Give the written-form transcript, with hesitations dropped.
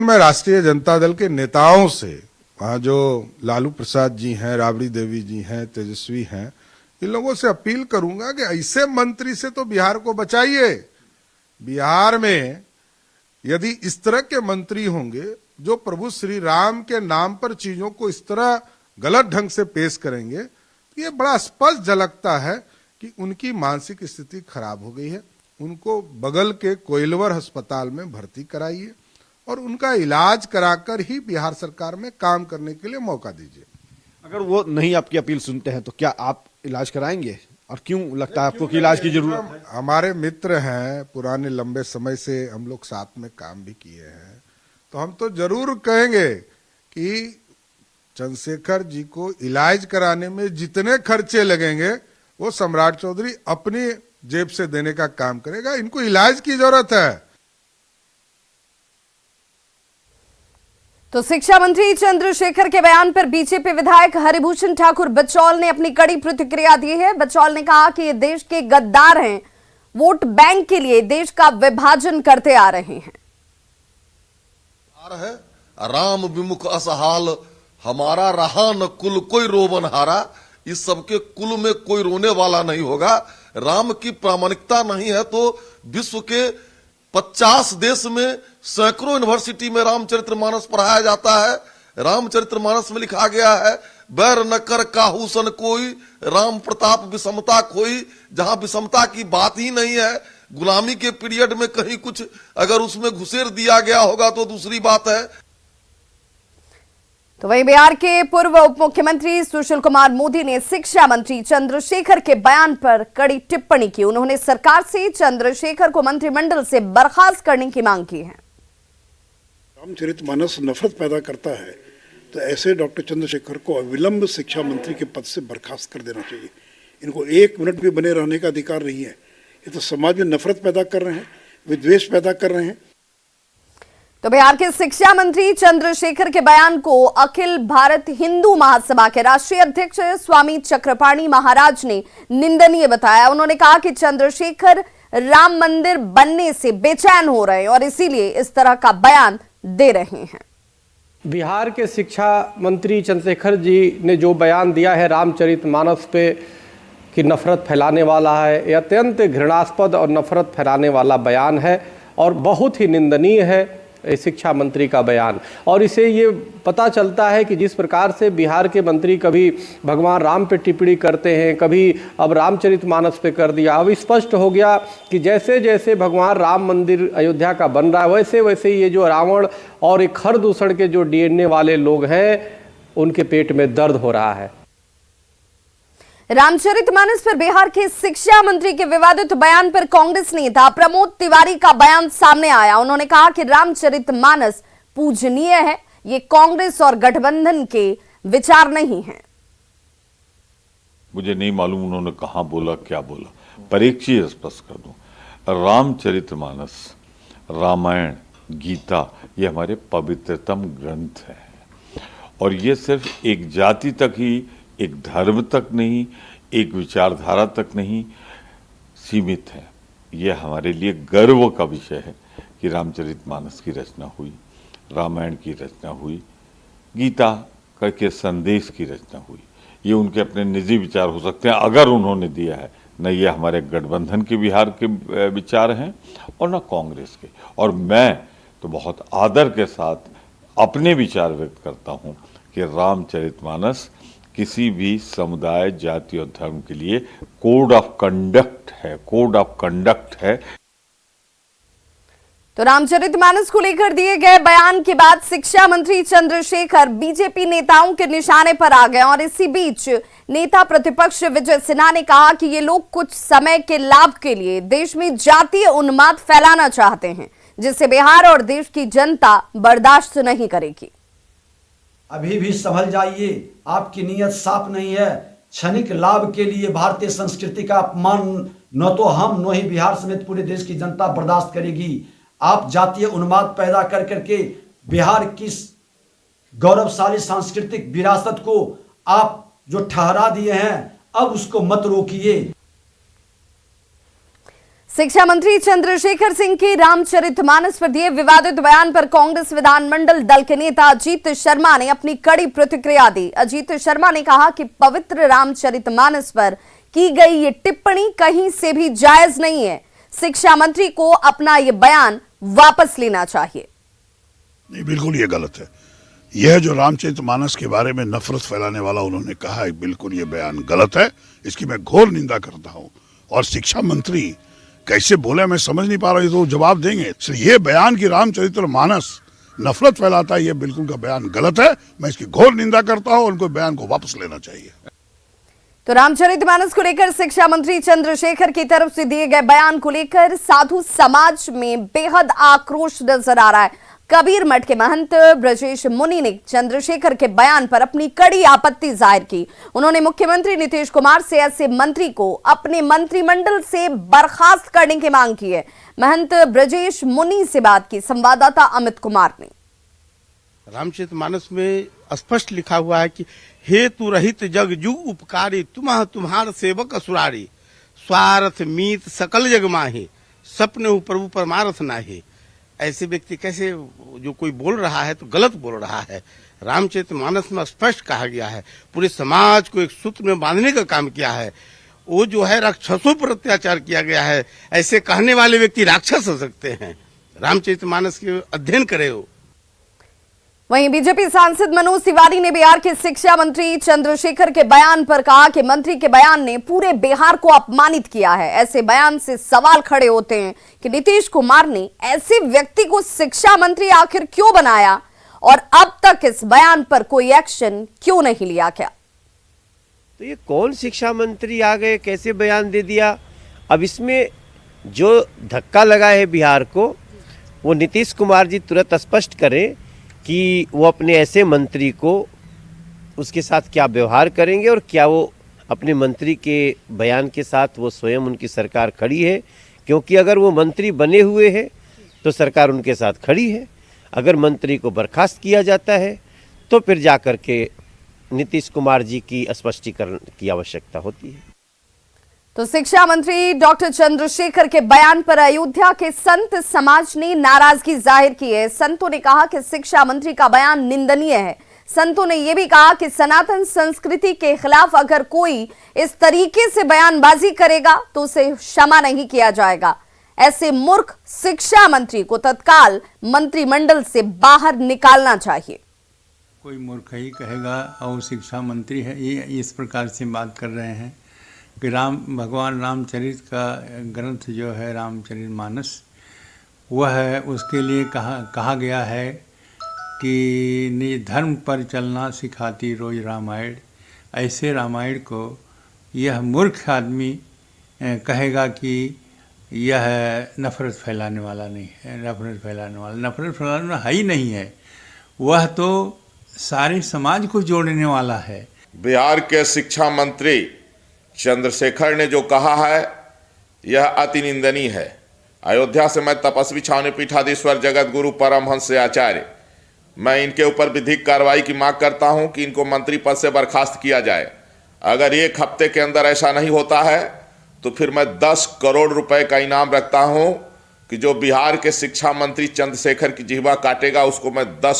मैं राष्ट्रीय जनता दल के नेताओं से, वहाँ जो लालू प्रसाद जी हैं, राबड़ी देवी जी हैं, तेजस्वी हैं, इन लोगों से अपील करूंगा कि ऐसे मंत्री से तो बिहार को बचाइए। बिहार में यदि इस तरह के मंत्री होंगे जो प्रभु श्री राम के नाम पर चीजों को इस तरह गलत ढंग से पेश करेंगे, तो ये बड़ा स्पष्ट झलकता है कि उनकी मानसिक स्थिति खराब हो गई है। उनको बगल के कोइलवर अस्पताल में भर्ती कराइए और उनका इलाज कराकर ही बिहार सरकार में काम करने के लिए मौका दीजिए। अगर वो नहीं आपकी अपील सुनते हैं तो क्या आप इलाज कराएंगे, और क्यों लगता है आपको कि इलाज की जरूरत है? हमारे मित्र हैं, पुराने लंबे समय से हम लोग साथ में काम भी किए हैं, तो हम तो जरूर कहेंगे कि चंद्रशेखर जी को इलाज कराने में जितने खर्चे लगेंगे वो सम्राट चौधरी अपनी जेब से देने का काम करेगा। इनको इलाज की जरूरत है। तो शिक्षा मंत्री चंद्रशेखर के बयान पर बीजेपी विधायक हरिभूषण ठाकुर बचौल ने अपनी कड़ी प्रतिक्रिया दी है। बचौल ने कहा कि ये देश के गद्दार हैं, वोट बैंक के लिए देश का विभाजन करते आ रहे हैं। राम विमुख असहाल हमारा रहा न कुल कोई रोवन हारा। इस सबके कुल में कोई रोने वाला नहीं होगा। राम की प्रामाणिकता नहीं है तो विश्व के 50 देश में सैकड़ों यूनिवर्सिटी में रामचरितमानस पढ़ाया जाता है। रामचरितमानस में लिखा गया है, बैर न कर काहू सन कोई, राम प्रताप विषमता खोई। जहां विषमता की बात ही नहीं है। गुलामी के पीरियड में कहीं कुछ अगर उसमें घुसेर दिया गया होगा तो दूसरी बात है। तो वहीं बिहार के पूर्व उप मुख्यमंत्री सुशील कुमार मोदी ने शिक्षा मंत्री चंद्रशेखर के बयान पर कड़ी टिप्पणी की। उन्होंने सरकार से चंद्रशेखर को मंत्रिमंडल से बर्खास्त करने की मांग की है। रामचरितमानस नफरत पैदा करता है तो ऐसे डॉक्टर चंद्रशेखर को अविलंब शिक्षा मंत्री के पद से बर्खास्त कर देना चाहिए। इनको 1 मिनट भी बने रहने का अधिकार नहीं है। ये तो समाज में नफरत पैदा कर रहे हैं, विद्वेष पैदा कर रहे हैं। तो बिहार के शिक्षा मंत्री चंद्रशेखर के बयान को अखिल भारत हिंदू महासभा के राष्ट्रीय अध्यक्ष स्वामी चक्रपाणी महाराज ने निंदनीय बताया। उन्होंने कहा कि चंद्रशेखर राम मंदिर बनने से बेचैन हो रहे हैं और इसीलिए इस तरह का बयान दे रहे हैं। बिहार के शिक्षा मंत्री चंद्रशेखर जी ने जो बयान दिया है रामचरितमानस पे कि नफरत फैलाने वाला है, यह अत्यंत घृणास्पद और नफरत फैलाने वाला बयान है और बहुत ही निंदनीय है शिक्षा मंत्री का बयान। और इसे ये पता चलता है कि जिस प्रकार से बिहार के मंत्री कभी भगवान राम पे टिप्पणी करते हैं, कभी अब रामचरितमानस पे कर दिया। अब स्पष्ट हो गया कि जैसे जैसे भगवान राम मंदिर अयोध्या का बन रहा है वैसे वैसे ये जो रावण और एक खर दूषण के जो डीएनए वाले लोग हैं उनके पेट में दर्द हो रहा है। रामचरितमानस पर बिहार के शिक्षा मंत्री के विवादित बयान पर कांग्रेस नेता प्रमोद तिवारी का बयान सामने आया। उन्होंने कहा कि रामचरितमानस पूजनीय है, ये कांग्रेस और गठबंधन के विचार नहीं है। मुझे नहीं मालूम उन्होंने कहां बोला, क्या बोला, पर एक चीज स्पष्ट कर दूं, रामचरितमानस, रामायण, गीता ये हमारे पवित्रतम ग्रंथ हैं और ये सिर्फ एक जाति तक ही, एक धर्म तक नहीं, एक विचारधारा तक नहीं सीमित है। ये हमारे लिए गर्व का विषय है कि रामचरितमानस की रचना हुई, रामायण की रचना हुई, गीता के संदेश की रचना हुई। ये उनके अपने निजी विचार हो सकते हैं अगर उन्होंने दिया है, न ये हमारे गठबंधन के बिहार के विचार हैं और न कांग्रेस के। और मैं तो बहुत आदर के साथ अपने विचार व्यक्त करता हूँ कि रामचरितमानस किसी भी समुदाय, जाति और धर्म के लिए कोड ऑफ कंडक्ट है, कोड ऑफ कंडक्ट है। तो रामचरितमानस को लेकर दिए गए बयान के बाद शिक्षा मंत्री चंद्रशेखर बीजेपी नेताओं के निशाने पर आ गए और इसी बीच नेता प्रतिपक्ष विजय सिन्हा ने कहा कि ये लोग कुछ समय के लाभ के लिए देश में जातीय उन्माद फैलाना चाहते हैं, जिसे बिहार और देश की जनता बर्दाश्त नहीं करेगी। अभी भी संभल जाइए, आपकी नीयत साफ नहीं है। क्षणिक लाभ के लिए भारतीय संस्कृति का अपमान न तो हम न ही बिहार समेत पूरे देश की जनता बर्दाश्त करेगी। आप जातीय उन्माद पैदा कर करके बिहार की गौरवशाली सांस्कृतिक विरासत को आप जो ठहरा दिए हैं, अब उसको मत रोकिए। शिक्षा मंत्री चंद्रशेखर सिंह के रामचरितमानस पर दिए विवादित बयान पर कांग्रेस विधानमंडल दल के नेता अजीत शर्मा ने अपनी कड़ी प्रतिक्रिया दी। अजीत शर्मा ने कहा कि पवित्र रामचरितमानस पर की गई ये टिप्पणी कहीं से भी जायज नहीं है। शिक्षा मंत्री को अपना ये बयान वापस लेना चाहिए। नहीं, बिल्कुल ये गलत है। यह जो रामचरितमानस के बारे में नफरत फैलाने वाला उन्होंने कहा है, बिल्कुल ये बयान गलत है। इसकी मैं घोर निंदा करता हूं। और शिक्षा मंत्री कैसे बोले मैं समझ नहीं पा रहा, तो जवाब देंगे। ये बयान की रामचरितमानस नफरत फैलाता है, ये बिल्कुल का बयान गलत है। मैं इसकी घोर निंदा करता हूं। उनको बयान को वापस लेना चाहिए। तो रामचरितमानस को लेकर शिक्षा मंत्री चंद्रशेखर की तरफ से दिए गए बयान को लेकर साधु समाज में बेहद आक्रोश नजर आ रहा है। कबीर मठ के महंत ब्रजेश मुनि ने चंद्रशेखर के बयान पर अपनी कड़ी आपत्ति जाहिर की। उन्होंने मुख्यमंत्री नीतीश कुमार से ऐसे मंत्री को अपने मंत्रिमंडल से बर्खास्त करने की मांग की है। महंत ब्रजेश मुनि से बात की संवाददाता अमित कुमार ने। रामचरितमानस में स्पष्ट लिखा हुआ है कि हेतु रहित जग जुग उपकारी तुम्हार तुम्हार सेवक असुरारी स्वार्थ मीत सकल जग माहे सपने प्रभु परमारथ नाहे। ऐसे व्यक्ति कैसे, जो कोई बोल रहा है तो गलत बोल रहा है। रामचरितमानस में स्पष्ट कहा गया है, पूरे समाज को एक सूत्र में बांधने का काम किया है। वो जो है राक्षसों पर अत्याचार किया गया है। ऐसे कहने वाले व्यक्ति राक्षस हो सकते हैं। रामचरितमानस के अध्ययन करे हो। वहीं बीजेपी सांसद मनोज तिवारी ने बिहार के शिक्षा मंत्री चंद्रशेखर के बयान पर कहा कि मंत्री के बयान ने पूरे बिहार को अपमानित किया है। ऐसे बयान से सवाल खड़े होते हैं कि नीतीश कुमार ने ऐसे व्यक्ति को शिक्षा मंत्री आखिर क्यों बनाया और अब तक इस बयान पर कोई एक्शन क्यों नहीं लिया गया। तो ये कौन शिक्षा मंत्री आ गए, कैसे बयान दे दिया। अब इसमें जो धक्का लगा है बिहार को, वो नीतीश कुमार जी तुरंत स्पष्ट करें कि वो अपने ऐसे मंत्री को उसके साथ क्या व्यवहार करेंगे और क्या वो अपने मंत्री के बयान के साथ वो स्वयं उनकी सरकार खड़ी है। क्योंकि अगर वो मंत्री बने हुए हैं तो सरकार उनके साथ खड़ी है। अगर मंत्री को बर्खास्त किया जाता है तो फिर जाकर के नीतीश कुमार जी की स्पष्टीकरण की आवश्यकता होती है। तो शिक्षा मंत्री डॉक्टर चंद्रशेखर के बयान पर अयोध्या के संत समाज ने नाराजगी जाहिर की है। संतों ने कहा कि शिक्षा मंत्री का बयान निंदनीय है। संतों ने यह भी कहा कि सनातन संस्कृति के खिलाफ अगर कोई इस तरीके से बयानबाजी करेगा तो उसे क्षमा नहीं किया जाएगा। ऐसे मूर्ख शिक्षा मंत्री को तत्काल मंत्रिमंडल से बाहर निकालना चाहिए। कोई मूर्ख ही कहेगा और शिक्षा मंत्री है, ये इस प्रकार से बात कर रहे हैं कि भगवान रामचरित का ग्रंथ जो है रामचरितमानस, वह है उसके लिए कहा गया है कि निज धर्म पर चलना सिखाती रोज रामायण। ऐसे रामायण को यह मूर्ख आदमी कहेगा कि यह नफरत फैलाने वाला नहीं है। नफरत फैलाना है ही नहीं है। वह तो सारे समाज को जोड़ने वाला है। बिहार के शिक्षा मंत्री चंद्रशेखर ने जो कहा है यह अति निंदनीय है। अयोध्या से मैं तपस्वी छावनी पीठाधीश्वर जगत गुरु परमहंस आचार्य, मैं इनके ऊपर विधिक कार्रवाई की मांग करता हूं कि इनको मंत्री पद से बर्खास्त किया जाए। अगर एक हफ्ते के अंदर ऐसा नहीं होता है तो फिर मैं 10 करोड़ रुपए का इनाम रखता हूं कि जो बिहार के शिक्षा मंत्री चंद्रशेखर की जिह्वा काटेगा उसको मैं 10